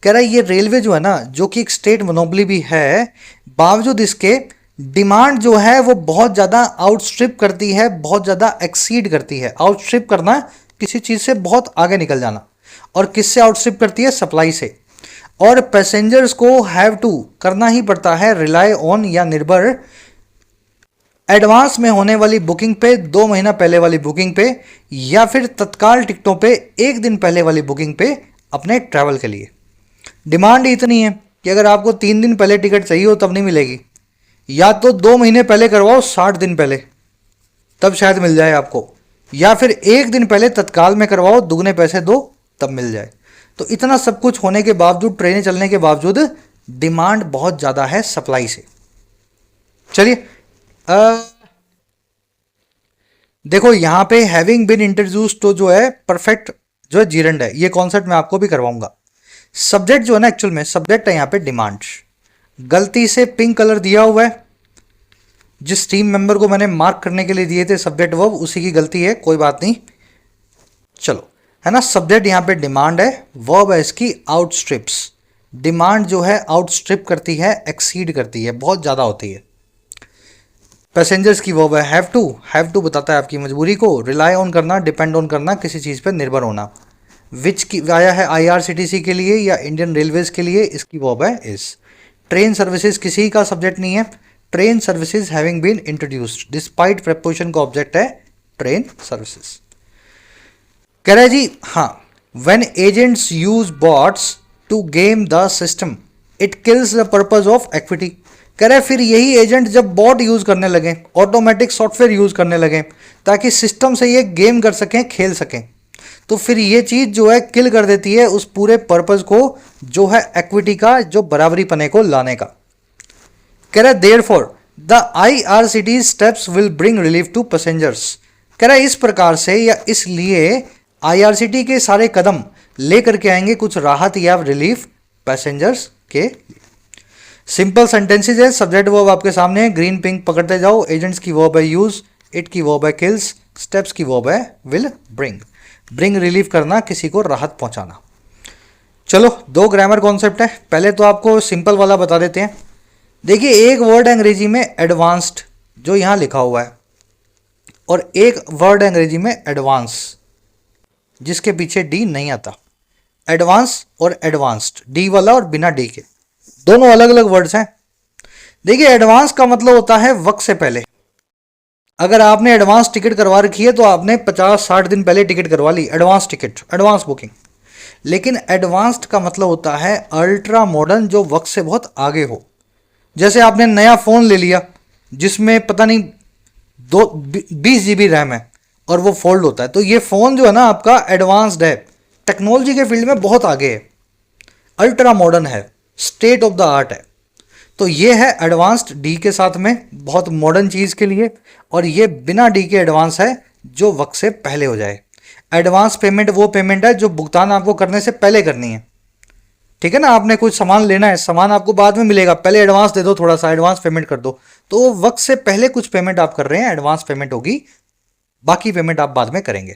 कह रहे ये रेलवे जो है ना, जो कि एक स्टेट मोनोपोली भी है, बावजूद इसके डिमांड जो है वो बहुत ज़्यादा आउटस्ट्रिप करती है, बहुत ज़्यादा एक्सीड करती है। आउटस्ट्रिप करना, किसी चीज़ से बहुत आगे निकल जाना, और किससे आउटस्ट्रिप करती है, सप्लाई से। और पैसेंजर्स को हैव टू करना ही पड़ता है, रिलाई ऑन या निर्भर, एडवांस में होने वाली बुकिंग पे, 2 महीना पहले वाली बुकिंग पे, या फिर तत्काल टिकटों पे 1 दिन पहले वाली बुकिंग पे अपने ट्रैवल के लिए। डिमांड इतनी है कि अगर आपको 3 दिन पहले टिकट चाहिए हो तब नहीं मिलेगी, या तो 2 महीने पहले करवाओ, 60 दिन पहले, तब शायद मिल जाए आपको, या फिर 1 दिन पहले तत्काल में करवाओ, दुगने पैसे दो तब मिल जाए। तो इतना सब कुछ होने के बावजूद, ट्रेनें चलने के बावजूद, डिमांड बहुत ज़्यादा है सप्लाई से। चलिए देखो यहाँ पे हैविंग बिन इंट्रोड्यूस्ड तो जो है परफेक्ट जो है जीरंड है, ये कॉन्सेप्ट मैं आपको भी करवाऊंगा। सब्जेक्ट जो है ना, एक्चुअल में सब्जेक्ट है यहाँ पे डिमांड। गलती से पिंक कलर दिया हुआ है, जिस टीम मेंबर को मैंने मार्क करने के लिए दिए थे सब्जेक्ट वर्ब, उसी की गलती है, कोई बात नहीं, चलो, है ना। सब्जेक्ट यहाँ पे डिमांड है, वर्ब है इसकी आउटस्ट्रिप्स। डिमांड जो है आउटस्ट्रिप करती है, एक्सीड करती है, बहुत ज़्यादा होती है। पैसेंजर्स की वर्ब है हैव टू बताता है आपकी मजबूरी को। रिलाई ऑन करना, डिपेंड ऑन करना, किसी चीज़ पर निर्भर होना। विच की आया है आईआरसीटीसी के लिए या इंडियन रेलवेज के लिए, इसकी वर्ब है इज। ट्रेन सर्विसेज किसी का सब्जेक्ट नहीं है, train services having been introduced, despite preposition का ऑब्जेक्ट है ट्रेन सर्विसेज। कह रहा है जी हाँ, when agents use bots to game the system it kills the purpose of equity. कह रहा है फिर यही एजेंट जब बॉट यूज करने लगे, ऑटोमेटिक सॉफ्टवेयर यूज करने लगे ताकि सिस्टम से ये गेम कर सकें, खेल सकें, तो फिर ये चीज जो है किल कर देती है उस पूरे पर्पज को जो है इक्विटी का, जो बराबरी पने को लाने का। कह रहा है therefore the IRCTC steps will bring relief to passengers. कह रहा है इस प्रकार से या इसलिए आईआरसीटी के सारे कदम लेकर के आएंगे कुछ राहत या रिलीफ पैसेंजर्स के। सिंपल सेंटेंसेज है, सब्जेक्ट वर्ब आपके सामने है, ग्रीन पिंक पकड़ते जाओ। एजेंट्स की वर्ब है यूज, इट की वर्ब है किल्स, स्टेप्स की वर्ब है विल ब्रिंग। ब्रिंग रिलीफ करना, किसी को राहत पहुंचाना। चलो दो ग्रामर कॉन्सेप्ट है, पहले तो आपको सिंपल वाला बता देते हैं। देखिए एक वर्ड अंग्रेजी में एडवांस्ड जो यहाँ लिखा हुआ है, और एक वर्ड अंग्रेजी में एडवांस जिसके पीछे डी नहीं आता। एडवांस और एडवांस्ड, डी वाला और बिना डी के, दोनों अलग अलग वर्ड्स हैं। देखिए एडवांस का मतलब होता है वक्त से पहले। अगर आपने एडवांस टिकट करवा रखी है तो आपने 50-60 दिन पहले टिकट करवा ली, एडवांस टिकट, एडवांस बुकिंग। लेकिन एडवांस्ड का मतलब होता है अल्ट्रा मॉडर्न, जो वक्त से बहुत आगे हो। जैसे आपने नया फ़ोन ले लिया जिसमें पता नहीं 20 GB रैम है और वो फोल्ड होता है, तो ये फ़ोन जो है ना आपका एडवांस्ड है, टेक्नोलॉजी के फील्ड में बहुत आगे है, अल्ट्रा मॉडर्न है, स्टेट ऑफ द आर्ट है। तो ये है एडवांस्ड डी के साथ में, बहुत मॉडर्न चीज़ के लिए, और ये बिना डी के एडवांस है जो वक्त से पहले हो जाए। एडवांस पेमेंट वो पेमेंट है जो भुगतान आपको करने से पहले करनी है, ठीक है ना। आपने कुछ सामान लेना है, सामान आपको बाद में मिलेगा, पहले एडवांस दे दो, थोड़ा सा एडवांस पेमेंट कर दो, तो वक्त से पहले कुछ पेमेंट आप कर रहे हैं, एडवांस पेमेंट होगी, बाकी पेमेंट आप बाद में करेंगे।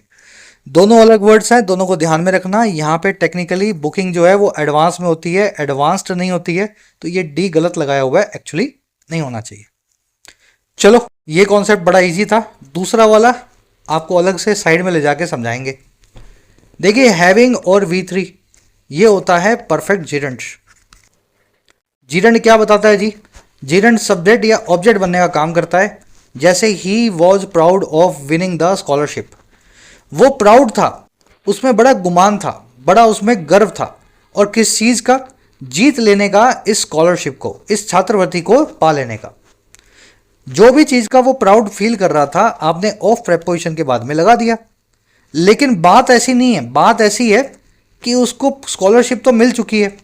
दोनों अलग वर्ड्स हैं, दोनों को ध्यान में रखना। यहाँ पे टेक्निकली बुकिंग जो है वो एडवांस में होती है, एडवांस्ड नहीं होती है, तो ये डी गलत लगाया हुआ है, एक्चुअली नहीं होना चाहिए। चलो ये कॉन्सेप्ट बड़ा इजी था। दूसरा वाला आपको अलग से साइड में ले जाके समझाएंगे। देखिए हैविंग और V3 ये होता है परफेक्ट जीरंड। जीरंड क्या बताता है जी? जीरंड सब्जेक्ट या ऑब्जेक्ट बनने का काम करता है। जैसे ही was proud of winning the scholarship, वो प्राउड था, उसमें बड़ा गुमान था, बड़ा उसमें गर्व था, और किस चीज़ का? जीत लेने का, इस स्कॉलरशिप को, इस छात्रवृत्ति को पा लेने का। जो भी चीज़ का वो प्राउड फील कर रहा था, आपने ऑफ प्रेपोजिशन के बाद में लगा दिया। लेकिन बात ऐसी नहीं है, बात ऐसी है कि उसको स्कॉलरशिप तो मिल चुकी है,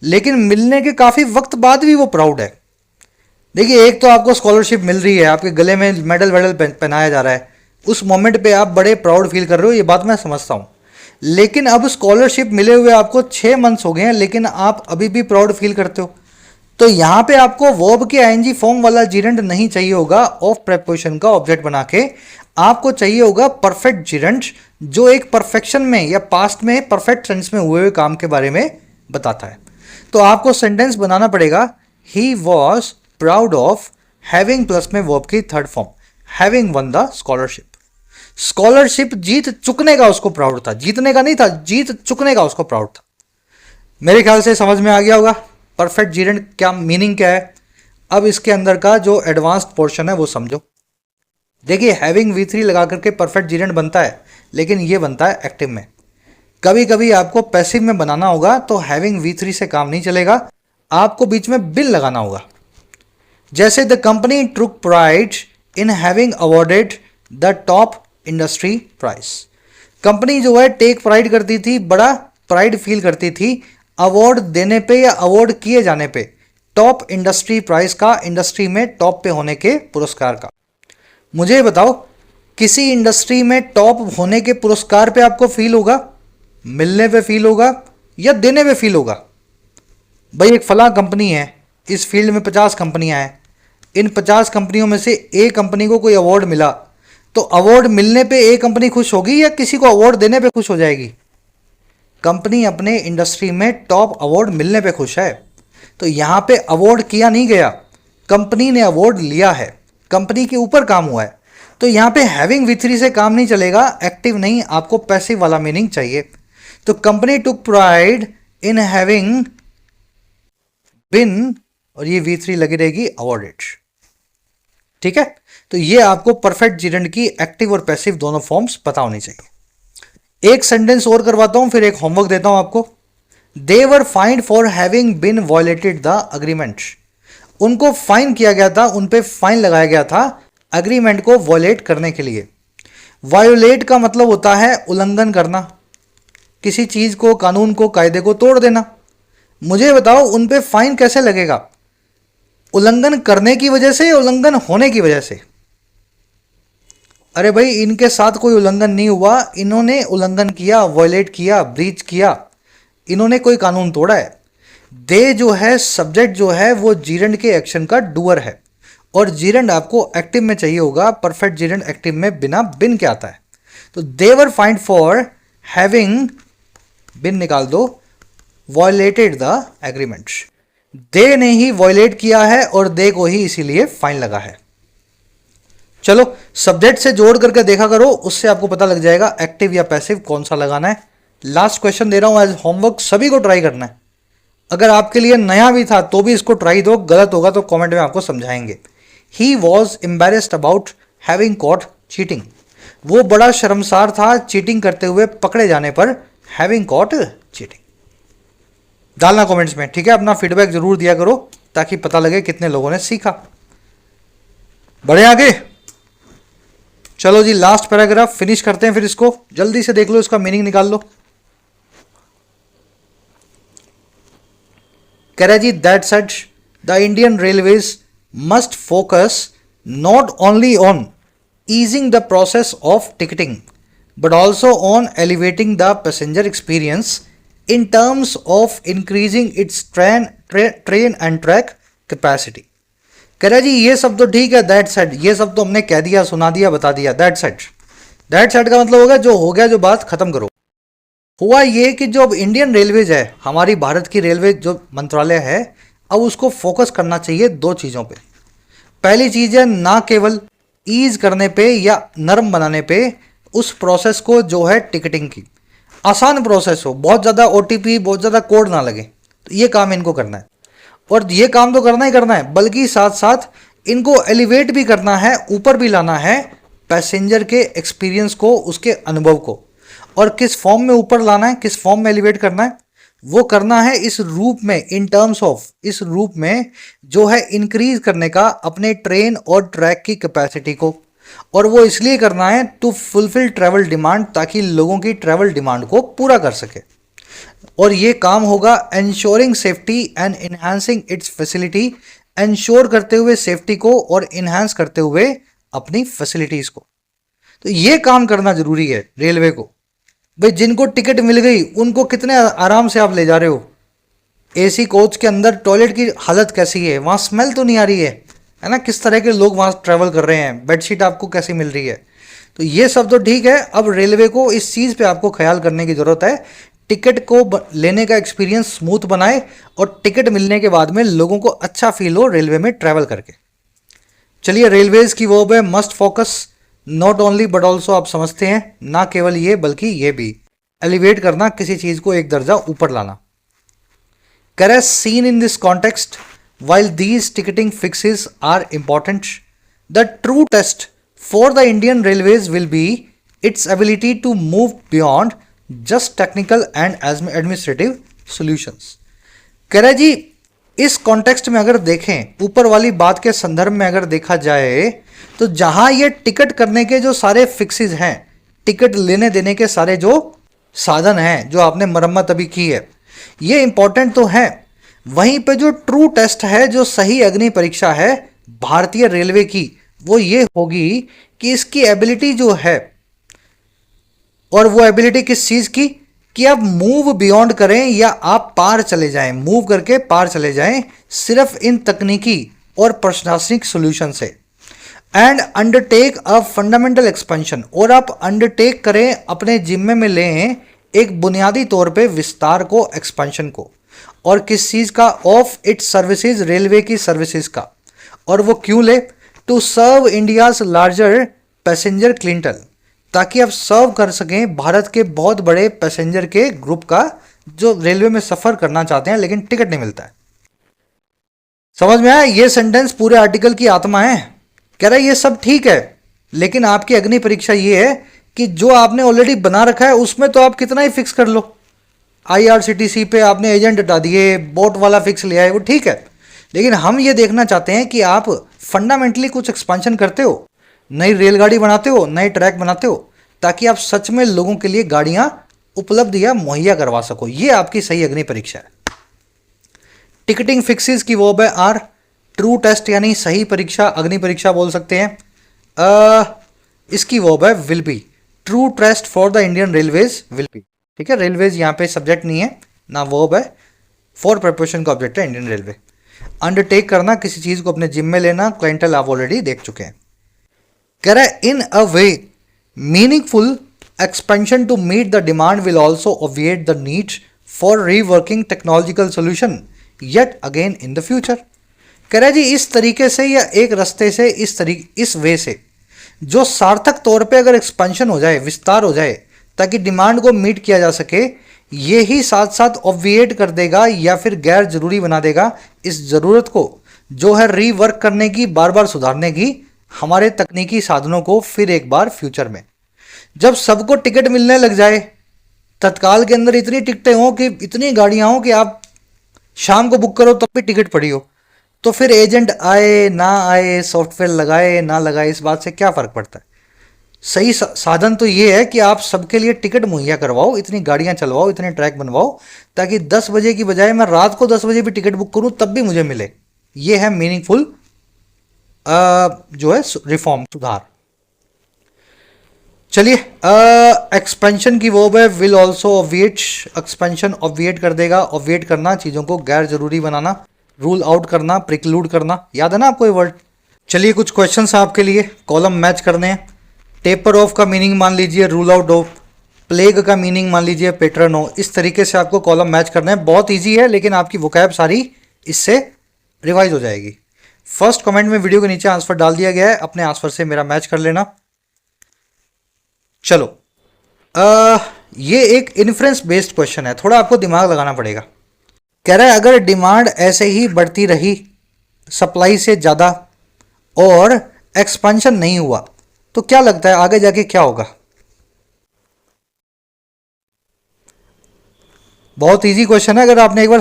लेकिन मिलने के काफ़ी वक्त बाद भी वो प्राउड है। देखिए एक तो आपको स्कॉलरशिप मिल रही है, आपके गले में मेडल वेडल पहनाया जा रहा है, उस मोमेंट पे आप बड़े प्राउड फील कर रहे हो, ये बात मैं समझता हूँ। लेकिन अब स्कॉलरशिप मिले हुए आपको 6 मंथ्स हो गए हैं, लेकिन आप अभी भी प्राउड फील करते हो, तो यहाँ पे आपको वर्ब के आईएनजी फॉर्म वाला जीरंड नहीं चाहिए होगा ऑफ प्रेपोजिशन का ऑब्जेक्ट बना के। आपको चाहिए होगा परफेक्ट जीरंड, जो एक परफेक्शन में या पास्ट में परफेक्ट टेंस में हुए हुए काम के बारे में बताता है। तो आपको सेंटेंस बनाना पड़ेगा, he was proud of having plus में वर्ब की third form, having won the scholarship. Scholarship जीत चुकने का उसको प्राउड था, जीतने का नहीं था, जीत चुकने का उसको प्राउड था। मेरे ख्याल से समझ में आ गया होगा परफेक्ट जीरंड क्या मीनिंग क्या है। अब इसके अंदर का जो एडवांस्ड पोर्शन है वो समझो। देखिए हैविंग V3 लगा करके परफेक्ट जीरंड बनता है, लेकिन ये बनता है एक्टिव में। कभी कभी आपको पैसिव में बनाना होगा तो हैविंग V3 से काम नहीं चलेगा, आपको बीच में बिल लगाना होगा। जैसे the company took pride in having awarded the top industry prize. Company जो है टेक प्राइड करती थी, बड़ा प्राइड फील करती थी अवार्ड देने पे या अवार्ड किए जाने पे टॉप इंडस्ट्री प्राइज का, इंडस्ट्री में टॉप पे होने के पुरस्कार का। मुझे बताओ किसी इंडस्ट्री में टॉप होने के पुरस्कार पे आपको फील होगा, मिलने पे फील होगा या देने पे फील होगा? भाई एक फला कंपनी है, इस फील्ड में 50 कंपनियां हैं, इन 50 कंपनियों में से एक कंपनी को कोई अवार्ड मिला, तो अवार्ड मिलने पे एक कंपनी खुश होगी या किसी को अवार्ड देने पे खुश हो जाएगी? कंपनी अपने इंडस्ट्री में टॉप अवार्ड मिलने पे खुश है। तो यहाँ पे अवार्ड किया नहीं गया, कंपनी ने अवार्ड लिया है, कंपनी के ऊपर काम हुआ है। तो यहाँ पे हैविंग V3 से काम नहीं चलेगा, एक्टिव नहीं, आपको पैसिव वाला मीनिंग चाहिए। तो company took pride in having been, और ये V3 लगी रहेगी अवॉर्डेड। ठीक है, तो ये आपको परफेक्ट जीरेंड की एक्टिव और पैसिव दोनों फॉर्म्स पता होनी चाहिए। एक सेंटेंस और करवाता हूं, फिर एक होमवर्क देता हूं आपको। They were found for having been violated the agreement. उनको फाइन किया गया था, उन पे फाइन लगाया गया था अग्रीमेंट को वायलेट करने के लिए। वायोलेट का मतलब होता है उल्लंघन करना, किसी चीज को, कानून को, कायदे को तोड़ देना। मुझे बताओ उन पे फाइन कैसे लगेगा? उल्लंघन करने की वजह से या उल्लंघन होने की वजह से? अरे भाई इनके साथ कोई उल्लंघन नहीं हुआ, इन्होंने उल्लंघन किया, वायलेट किया, ब्रीच किया, इन्होंने कोई कानून तोड़ा है। दे जो है, सब्जेक्ट जो है वो जीरेंड के एक्शन का डूअर है, और जीरेंड आपको एक्टिव में चाहिए होगा। परफेक्ट जीरेंड एक्टिव में बिना बिन के आता है। तो देवर फाइंड फॉर हैविंग, बिन निकाल दो, वायलेटेड द एग्रीमेंट। दे ने ही वायलेट किया है और दे को ही इसीलिए फाइन लगा है। चलो सब्जेक्ट से जोड़ करके देखा करो, उससे आपको पता लग जाएगा एक्टिव या पैसिव कौन सा लगाना है। लास्ट क्वेश्चन दे रहा हूं एज होमवर्क, सभी को ट्राई करना है। अगर आपके लिए नया भी था तो भी इसको ट्राई दो, गलत होगा तो कमेंट में आपको समझाएंगे। He was embarrassed about having caught cheating. वो बड़ा शर्मसार था चीटिंग करते हुए पकड़े जाने पर। हैविंग कॉट चीटिंग डालना कमेंट्स में, ठीक है? अपना फीडबैक जरूर दिया करो ताकि पता लगे कितने लोगों ने सीखा। बढ़े आगे, चलो जी लास्ट पैराग्राफ फिनिश करते हैं, फिर इसको जल्दी से देख लो, इसका मीनिंग निकाल लो। कह रहा जी that said the Indian railways must focus not only on easing the process of ticketing but also on elevating the passenger experience in terms of increasing its train and track capacity। कह रहा जी ये सब तो ठीक है, दैट सेड, ये सब तो हमने कह दिया, सुना दिया, बता दिया। दैट सेड, दैट सेड का मतलब होगा जो हो गया, जो बात खत्म करो। हुआ ये कि जो अब इंडियन रेलवेज है, हमारी भारत की रेलवे जो मंत्रालय है, अब उसको फोकस करना चाहिए दो चीज़ों पे। पहली चीज़ है ना केवल ईज करने पे या नरम बनाने पे उस प्रोसेस को जो है टिकटिंग की, आसान प्रोसेस हो, बहुत ज़्यादा OTP, बहुत ज़्यादा कोड ना लगे, तो ये काम इनको करना है। और ये काम तो करना ही करना है, बल्कि साथ साथ इनको एलिवेट भी करना है, ऊपर भी लाना है पैसेंजर के एक्सपीरियंस को, उसके अनुभव को। और किस फॉर्म में ऊपर लाना है, किस फॉर्म में एलिवेट करना है? वो करना है इस रूप में, इन टर्म्स ऑफ, इस रूप में जो है इंक्रीज करने का अपने ट्रेन और ट्रैक की कैपेसिटी को। और वो इसलिए करना है टू फुलफिल ट्रैवल डिमांड, ताकि लोगों की ट्रैवल डिमांड को पूरा कर सके। और ये काम होगा ensuring safety and enhancing it's facility, ensure करते हुए सेफ्टी को और इन्हांस करते हुए अपनी फैसिलिटीज को। तो ये काम करना जरूरी है रेलवे को। भाई जिनको टिकट मिल गई उनको कितने आराम से आप ले जा रहे हो। AC कोच के अंदर टॉयलेट की हालत कैसी है, वहाँ स्मेल तो नहीं आ रही है ना? किस तरह के लोग वहाँ ट्रैवल कर रहे हैं, बेडशीट आपको कैसी मिल रही है? तो ये सब तो ठीक है, अब रेलवे को इस चीज़ पे आपको ख्याल करने की ज़रूरत है। टिकट को लेने का एक्सपीरियंस स्मूथ बनाए और टिकट मिलने के बाद में लोगों को अच्छा फील हो रेलवे में ट्रैवल करके। चलिए रेलवेज की वर्ब है must focus, not only but also, आप समझते हैं, ना केवल ये बल्कि ये भी, एलिवेट करना, किसी चीज को एक दर्जा ऊपर लाना। करें seen in this context while these ticketing fixes are important, the true test for the Indian Railways will be its ability to move beyond just technical and administrative solutions। कह रहा जी इस कॉन्टेक्स्ट में अगर देखें, ऊपर वाली बात के संदर्भ में अगर देखा जाए, तो जहां ये टिकट करने के जो सारे फिक्सेस हैं, टिकट लेने देने के सारे जो साधन हैं, जो आपने मरम्मत अभी की है, ये इंपॉर्टेंट तो है। वहीं पे जो ट्रू टेस्ट है, जो सही अग्नि परीक्षा है भारतीय रेलवे की, वो ये होगी कि इसकी एबिलिटी जो है, और वो एबिलिटी किस चीज की, कि आप मूव बियॉन्ड करें या आप पार चले जाएं, मूव करके पार चले जाएं सिर्फ इन तकनीकी और प्रशासनिक सॉल्यूशन से। And undertake a fundamental expansion, और आप अंडरटेक करें, अपने जिम्मे में लें एक बुनियादी तौर पे विस्तार को, एक्सपेंशन को। और किस चीज का, ऑफ इट्स सर्विसेज, रेलवे की सर्विसेज का। और वो क्यों ले, to serve India's larger passenger clientele, ताकि आप सर्व कर सकें भारत के बहुत बड़े पैसेंजर के ग्रुप का, जो रेलवे में सफर करना चाहते हैं लेकिन टिकट नहीं मिलता है। समझ में आया? ये सेंटेंस पूरे आर्टिकल की आत्मा है। कह रहा है ये सब ठीक है, लेकिन आपकी अग्नि परीक्षा ये है कि जो आपने ऑलरेडी बना रखा है उसमें तो आप कितना ही फिक्स कर लो। आईआरसीटीसी पे आपने एजेंट हटा दिए, बोट वाला फिक्स ले आए, वो ठीक है, लेकिन हम ये देखना चाहते हैं कि आप फंडामेंटली कुछ एक्सपेंशन करते हो, नई रेलगाड़ी बनाते हो, नए ट्रैक बनाते हो, ताकि आप सच में लोगों के लिए गाड़ियां उपलब्ध या मुहैया करवा सको। ये आपकी सही अग्नि परीक्षा है। टिकटिंग फिक्सेस की वर्ब है आर। ट्रू टेस्ट यानी सही परीक्षा, अग्नि परीक्षा बोल सकते हैं। इसकी वर्ब है will be. True test for the Indian railways will be. ठीक है, रेलवेज यहाँ पे सब्जेक्ट नहीं है ना, वर्ब है। फॉर प्रिपरेशन का ऑब्जेक्ट है इंडियन रेलवे। अंडरटेक करना, किसी चीज को अपने जिम्मे लेना, क्लाइंटल आप ऑलरेडी देख चुके हैं। कह रहा है in a way meaningful expansion to meet the demand will also obviate the need for reworking technological solution yet again in the future. कह रहा है जी इस तरीके से या एक रास्ते से, इस वे से जो सार्थक तौर पे अगर एक्सपेंशन हो जाए, विस्तार हो जाए, ताकि डिमांड को मीट किया जा सके, ये ही साथ साथ ऑब्विएट कर देगा या फिर गैर जरूरी बना देगा इस जरूरत को जो है रीवर्क करने की, बार बार सुधारने की हमारे तकनीकी साधनों को फिर एक बार फ्यूचर में। जब सबको टिकट मिलने लग जाए, तत्काल के अंदर इतनी टिकटें हों कि इतनी गाड़ियां हों कि आप शाम को बुक करो तब भी टिकट पड़ी हो, तो फिर एजेंट आए ना आए, सॉफ्टवेयर लगाए ना लगाए, इस बात से क्या फ़र्क पड़ता है। सही साधन तो ये है कि आप सबके लिए टिकट मुहैया करवाओ, इतनी गाड़ियां चलवाओ, इतने ट्रैक बनवाओ, ताकि 10 बजे की बजाय मैं रात को 10 बजे भी टिकट बुक करूं तब भी मुझे मिले। ये है मीनिंगफुल जो है रिफॉर्म, सुधार। चलिए, एक्सपेंशन की वर्ब है विल ऑल्सो ऑब्विएट। एक्सपेंशन ऑब्विएट कर देगा। ऑब्विएट करना, चीज़ों को गैर जरूरी बनाना, रूल आउट करना, प्रिक्लूड करना, याद है ना आपको ये वर्ड। चलिए कुछ क्वेश्चंस आपके लिए, कॉलम मैच करने हैं। टेपर ऑफ का मीनिंग मान लीजिए रूल आउट ऑफ, प्लेग का मीनिंग मान लीजिए पेट्रन हो। इस तरीके से आपको कॉलम मैच करना है। बहुत ईजी है, लेकिन आपकी वोकैब सारी इससे रिवाइज हो जाएगी। फर्स्ट कमेंट में वीडियो के नीचे आंसर डाल दिया गया है, अपने आंसर से मेरा मैच कर लेना। चलो, ये एक इन्फ्रेंस बेस्ड क्वेश्चन है, थोड़ा आपको दिमाग लगाना पड़ेगा। कह रहा है अगर डिमांड ऐसे ही बढ़ती रही सप्लाई से ज़्यादा और एक्सपेंशन नहीं हुआ तो क्या लगता है आगे जाके क्या होगा। बहुत इजी क्वेश्चन है, अगर आपने एक बार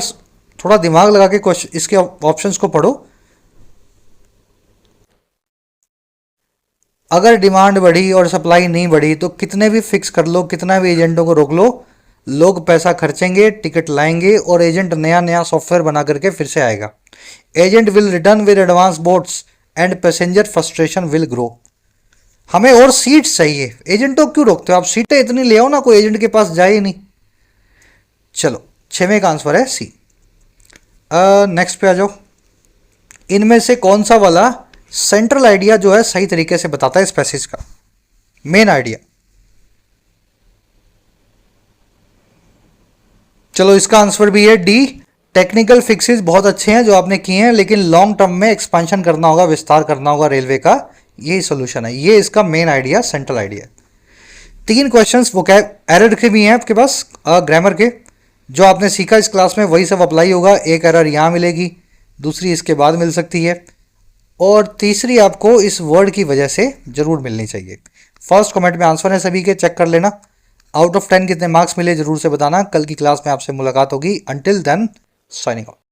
थोड़ा दिमाग लगा के क्वेश्चन इसके ऑप्शंस को पढ़ो। अगर डिमांड बढ़ी और सप्लाई नहीं बढ़ी तो कितने भी फिक्स कर लो, कितना भी एजेंटों को रोक लो, लोग पैसा खर्चेंगे, टिकट लाएंगे और एजेंट नया नया सॉफ्टवेयर बना करके फिर से आएगा। Agent will return with advance boats and passenger frustration will grow. हमें और सीट्स चाहिए, एजेंटों क्यों रोकते हो आप, सीटें इतनी ले आओ ना, कोई एजेंट के पास जाए ही नहीं। चलो, 6वें का आंसर है सी। नेक्स्ट पे आ जाओ। इनमें से कौन सा वाला सेंट्रल आइडिया जो है सही तरीके से बताता है इस पैसेज का, मेन आइडिया। चलो, इसका आंसर भी है डी। टेक्निकल फिक्सेस बहुत अच्छे हैं जो आपने किए हैं, लेकिन लॉन्ग टर्म में एक्सपेंशन करना होगा, विस्तार करना होगा रेलवे का, यही सोल्यूशन है। ये इसका main idea, central idea. 3 questions वो एरर के भी हैं आपके पास, ग्रामर के, जो आपने सीखा इस क्लास में वही सब अप्लाई होगा। एक एरर यहाँ मिलेगी, दूसरी इसके बाद मिल सकती है, और तीसरी आपको इस वर्ड की वजह से जरूर मिलनी चाहिए। फर्स्ट कमेंट में आंसर है सभी के, चेक कर लेना। आउट ऑफ 10 कितने मार्क्स मिले जरूर से बताना। कल की क्लास में आपसे मुलाकात होगी। Until then, signing of.